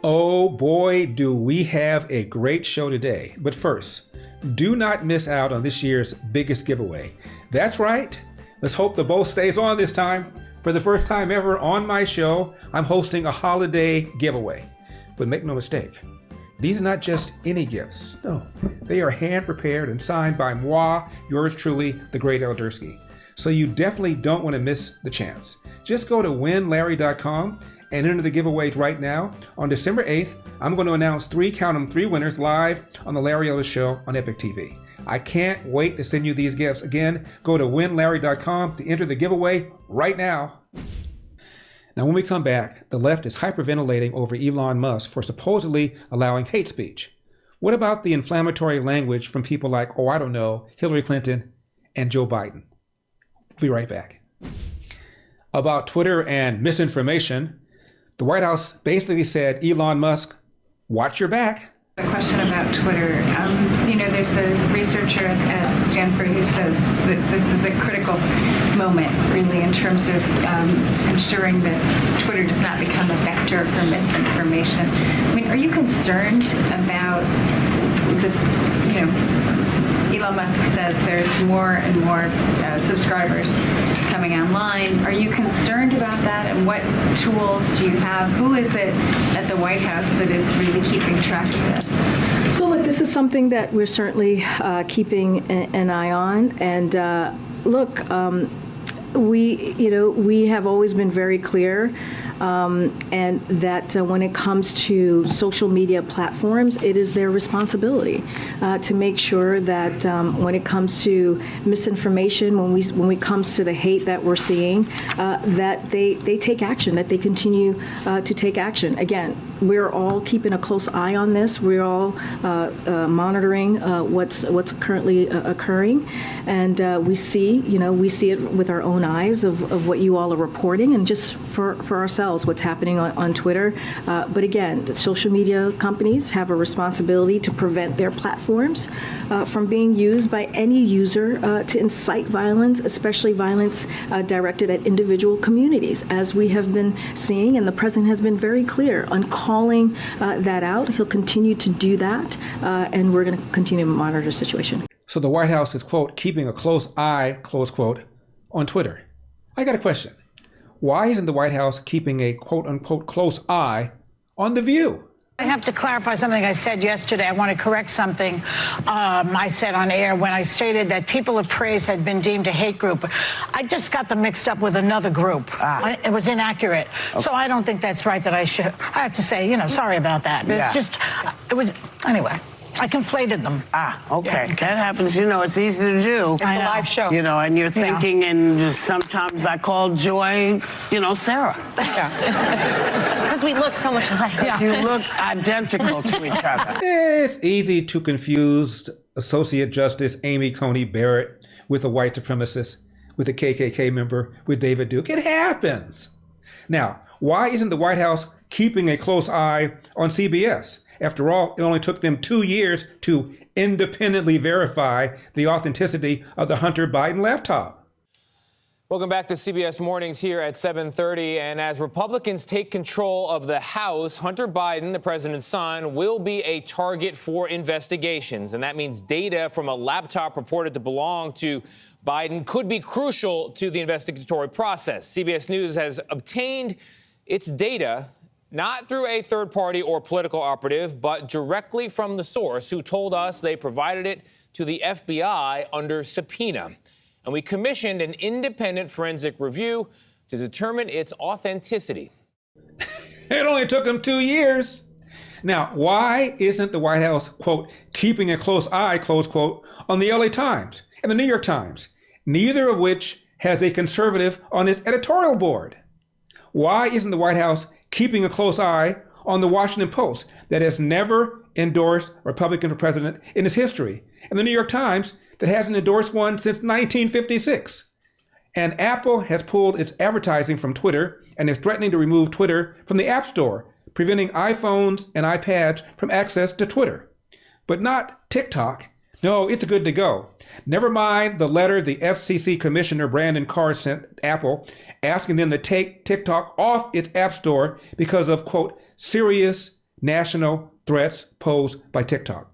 Oh boy, do we have a great show today. But first, do not miss out on this year's biggest giveaway. That's right. Let's hope the bow stays on this time. For the first time ever on my show, I'm hosting a holiday giveaway. But make no mistake, these are not just any gifts. No, they are hand prepared and signed by moi, yours truly, the great Eldersky. So you definitely don't want to miss the chance. Just go to winlarry.com and enter the giveaways right now. On December 8th, I'm going to announce three winners live on the Larry Elder Show on Epic TV. I can't wait to send you these gifts. Again, go to winlarry.com to enter the giveaway right now. Now, when we come back, the left is hyperventilating over Elon Musk for supposedly allowing hate speech. What about the inflammatory language from people like, Hillary Clinton and Joe Biden? We'll be right back. About Twitter and misinformation, the White House basically said, Elon Musk, watch your back. A question about Twitter. There's a researcher at Stanford who says that this is a critical moment, really, in terms of ensuring that Twitter does not become a vector for misinformation. Are you concerned about Elon Musk says there's more and more subscribers coming online. Are you concerned about that? And what tools do you have? Who is it at the White House that is really keeping track of this? So look, this is something that we're certainly keeping an eye on. And we have always been very clear, and that when it comes to social media platforms, it is their responsibility to make sure that when it comes to misinformation, when it comes to the hate that we're seeing, that they take action, that they continue to take action. Again, we're all keeping a close eye on this. We're all monitoring what's currently occurring, and we see it with our own eyes of what you all are reporting, and just for ourselves, what's happening on Twitter. But again, social media companies have a responsibility to prevent their platforms from being used by any user to incite violence, especially violence directed at individual communities, as we have been seeing, and the president has been very clear on calling that out. He'll continue to do that, and we're going to continue to monitor the situation. So the White House is, quote, keeping a close eye, close quote, on Twitter. I got a question. Why isn't the White House keeping a quote unquote close eye on The View? I have to clarify something I said yesterday. I want to correct something I said on air when I stated that People of Praise had been deemed a hate group. I just got them mixed up with another group. It was inaccurate. Okay. So I don't think that's right that I have to say, sorry about that. But anyway. I conflated them. Okay. Yeah. That happens. It's easy to do. It's a live show. And you're thinking, and just sometimes I call Joy, Sarah. Yeah. Because we look so much alike. Because you look identical to each other. It's easy to confuse Associate Justice Amy Coney Barrett with a white supremacist, with a KKK member, with David Duke. It happens. Now, why isn't the White House keeping a close eye on CBS? After all, it only took them 2 years to independently verify the authenticity of the Hunter Biden laptop. Welcome back to CBS Mornings here at 7:30. And as Republicans take control of the House, Hunter Biden, the president's son, will be a target for investigations. And that means data from a laptop reported to belong to Biden could be crucial to the investigatory process. CBS News has obtained its data not through a third party or political operative, but directly from the source, who told us they provided it to the FBI under subpoena. And we commissioned an independent forensic review to determine its authenticity. It only took them 2 years. Now, why isn't the White House, quote, keeping a close eye, close quote, on the LATimes and the New York Times, neither of which has a conservative on its editorial board? Why isn't the White House keeping a close eye on the Washington Post that has never endorsed a Republican for president in its history, and the New York Times that hasn't endorsed one since 1956? And Apple has pulled its advertising from Twitter and is threatening to remove Twitter from the App Store, preventing iPhones and iPads from access to Twitter. But not TikTok. No, it's good to go. Never mind the letter the FCC Commissioner Brandon Carr sent Apple asking them to take TikTok off its App Store because of, quote, serious national threats posed by TikTok.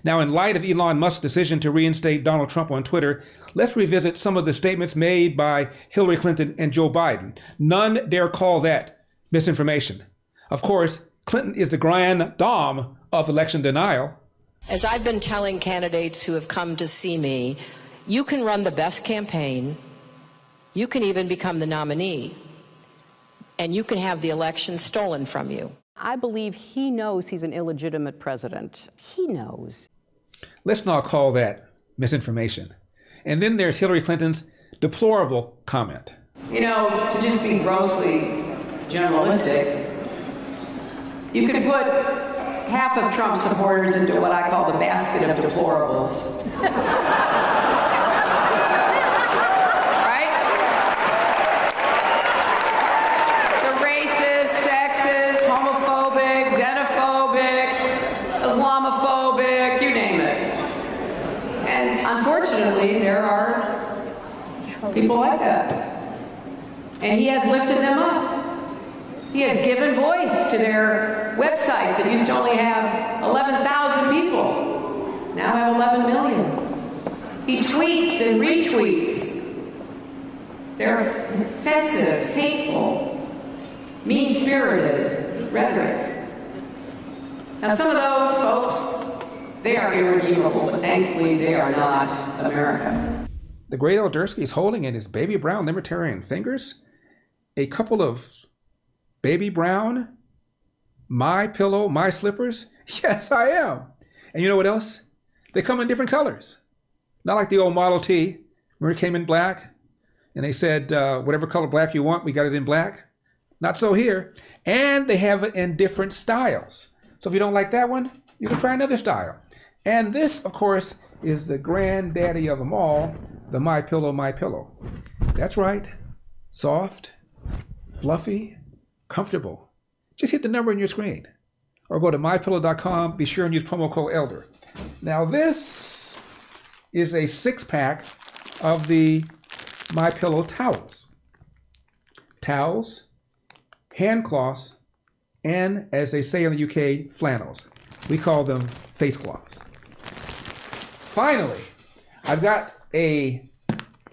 Now, in light of Elon Musk's decision to reinstate Donald Trump on Twitter, let's revisit some of the statements made by Hillary Clinton and Joe Biden. None dare call that misinformation. Of course, Clinton is the grand dame of election denial. As I've been telling candidates who have come to see me, you can run the best campaign, you can even become the nominee, and you can have the election stolen from you. I believe he knows he's an illegitimate president. He knows. Let's not call that misinformation. And then there's Hillary Clinton's deplorable comment. You know, to just be grossly generalistic, you could put half of Trump's supporters into what I call the basket of deplorables. Unfortunately, there are people like that. And he has lifted them up. He has given voice to their websites that used to only have 11,000 people, now have 11 million. He tweets and retweets. They're offensive, hateful, mean-spirited rhetoric. Now, some of those folks, they are irredeemable, but thankfully they are not America. The great Eldersky is holding in his baby brown libertarian fingers a couple of baby brown MYPILLOW, my slippers. Yes, I am. And you know what else? They come in different colors. Not like the old Model T, where it came in black, and they said, whatever color black you want, we got it in black. Not so here. And they have it in different styles. So if you don't like that one, you can try another style. And this, of course, is the granddaddy of them all, the MYPILLOW. That's right. Soft, fluffy, comfortable. Just hit the number on your screen. Or go to MyPillow.com. Be sure and use promo code ELDER. Now this is a 6-pack of the MYPILLOW towels. Towels, hand cloths, and, as they say in the UK, flannels. We call them face cloths. Finally, I've got a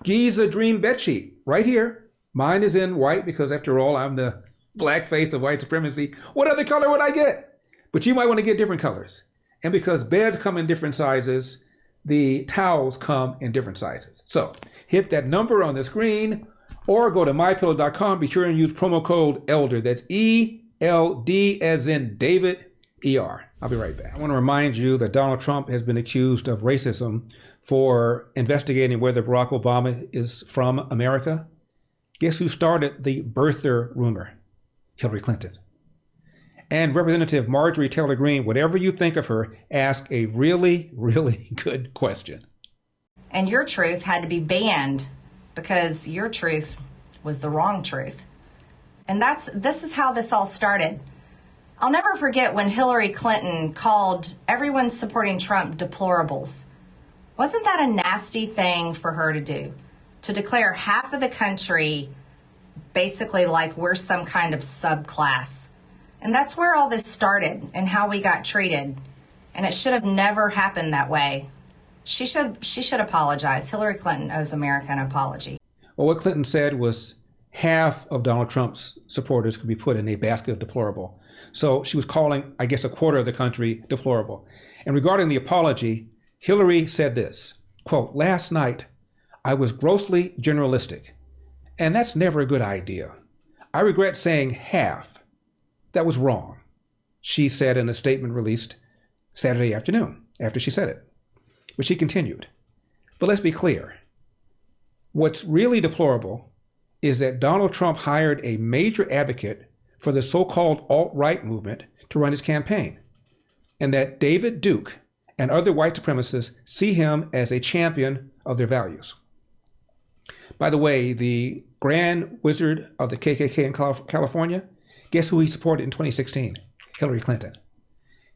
Giza Dream bedsheet right here. Mine is in white because, after all, I'm the black face of white supremacy. What other color would I get? But you might want to get different colors. And because beds come in different sizes, the towels come in different sizes. So hit that number on the screen or go to MyPillow.com. Be sure and use promo code ELDER. That's ELD as in David, ER. I'll be right back. I want to remind you that Donald Trump has been accused of racism for investigating whether Barack Obama is from America. Guess who started the birther rumor? Hillary Clinton. And Representative Marjorie Taylor Greene, whatever you think of her, ask a really, really good question. And your truth had to be banned because your truth was the wrong truth. And this is how this all started. I'll never forget when Hillary Clinton called everyone supporting Trump deplorables. Wasn't that a nasty thing for her to do? To declare half of the country basically like we're some kind of subclass. And that's where all this started and how we got treated. And it should have never happened that way. She should apologize. Hillary Clinton owes America an apology. Well, what Clinton said was half of Donald Trump's supporters could be put in a basket of deplorable. So she was calling, I guess, a quarter of the country deplorable. And regarding the apology, Hillary said this, quote, "Last night, I was grossly generalistic, and that's never a good idea. I regret saying half. That was wrong," she said in a statement released Saturday afternoon after she said it. But she continued, "But let's be clear. What's really deplorable is that Donald Trump hired a major advocate for the so-called alt-right movement to run his campaign, and that David Duke and other white supremacists see him as a champion of their values." By the way, the Grand Wizard of the KKK in California, guess who he supported in 2016? Hillary Clinton.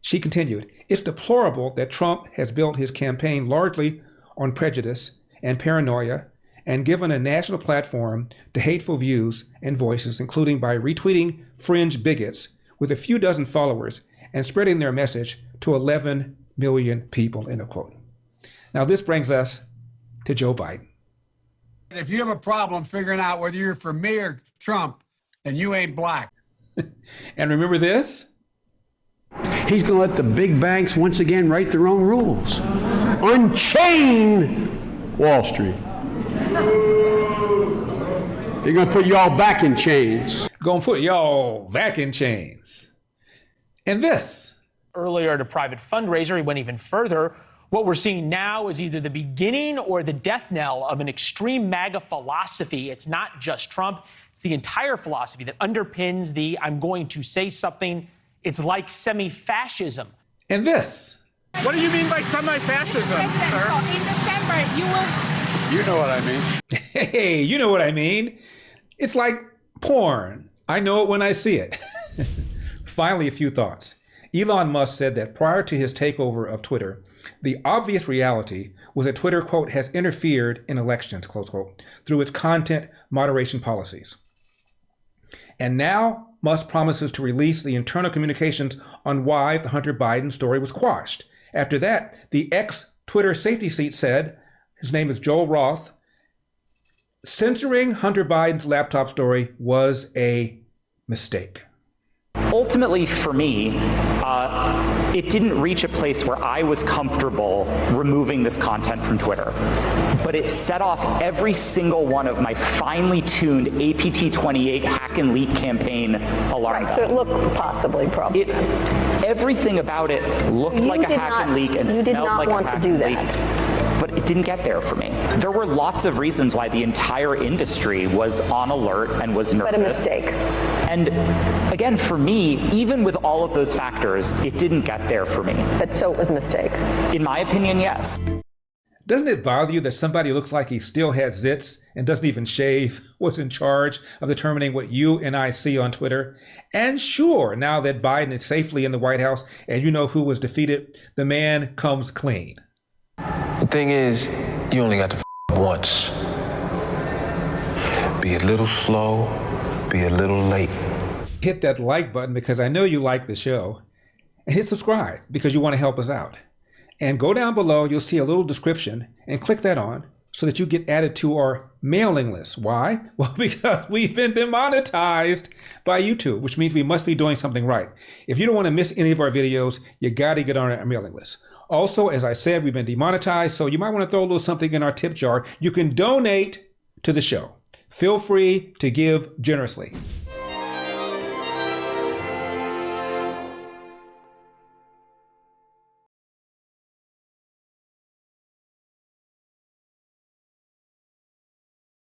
She continued, "It's deplorable that Trump has built his campaign largely on prejudice and paranoia and given a national platform to hateful views and voices, including by retweeting fringe bigots with a few dozen followers and spreading their message to 11 million people, end of quote. Now, this brings us to Joe Biden. If you have a problem figuring out whether you're for me or Trump, then you ain't black. And remember this? He's going to let the big banks once again write their own rules. Unchain Wall Street. They're going to put y'all back in chains. Going to put y'all back in chains. And this. Earlier at a private fundraiser, he went even further. What we're seeing now is either the beginning or the death knell of an extreme MAGA philosophy. It's not just Trump. It's the entire philosophy that underpins the I'm going to say something. It's like semi-fascism. And this. What do you mean by semi-fascism, sir? In December, you will... You know what I mean. Hey, you know what I mean. It's like porn. I know it when I see it. Finally, a few thoughts. Elon Musk said that prior to his takeover of Twitter, the obvious reality was that Twitter, quote, has interfered in elections, close quote, through its content moderation policies. And now Musk promises to release the internal communications on why the Hunter Biden story was quashed. After that, the ex-Twitter safety seat said, his name is Joel Roth, censoring Hunter Biden's laptop story was a mistake. Ultimately, for me, it didn't reach a place where I was comfortable removing this content from Twitter. But it set off every single one of my finely tuned APT28 hack and leak campaign alarm bells. So it looked possibly probably. Everything about it looked like a hack and leak and smelled like a hack and leak. You did not want to do that. But it didn't get there for me. There were lots of reasons why the entire industry was on alert and was nervous. But a mistake. And again, for me, even with all of those factors, it didn't get there for me. But so it was a mistake. In my opinion, yes. Doesn't it bother you that somebody who looks like he still has zits and doesn't even shave was in charge of determining what you and I see on Twitter? And sure, now that Biden is safely in the White House and you know who was defeated, the man comes clean. The thing is, you only got to once. Be a little slow, be a little late. Hit that like button because I know you like the show. And hit subscribe because you want to help us out. And go down below, you'll see a little description and click that on so that you get added to our mailing list. Why? Well, because we've been demonetized by YouTube, which means we must be doing something right. If you don't want to miss any of our videos, you got to get on our mailing list. Also, as I said, we've been demonetized, so you might want to throw a little something in our tip jar. You can donate to the show. Feel free to give generously.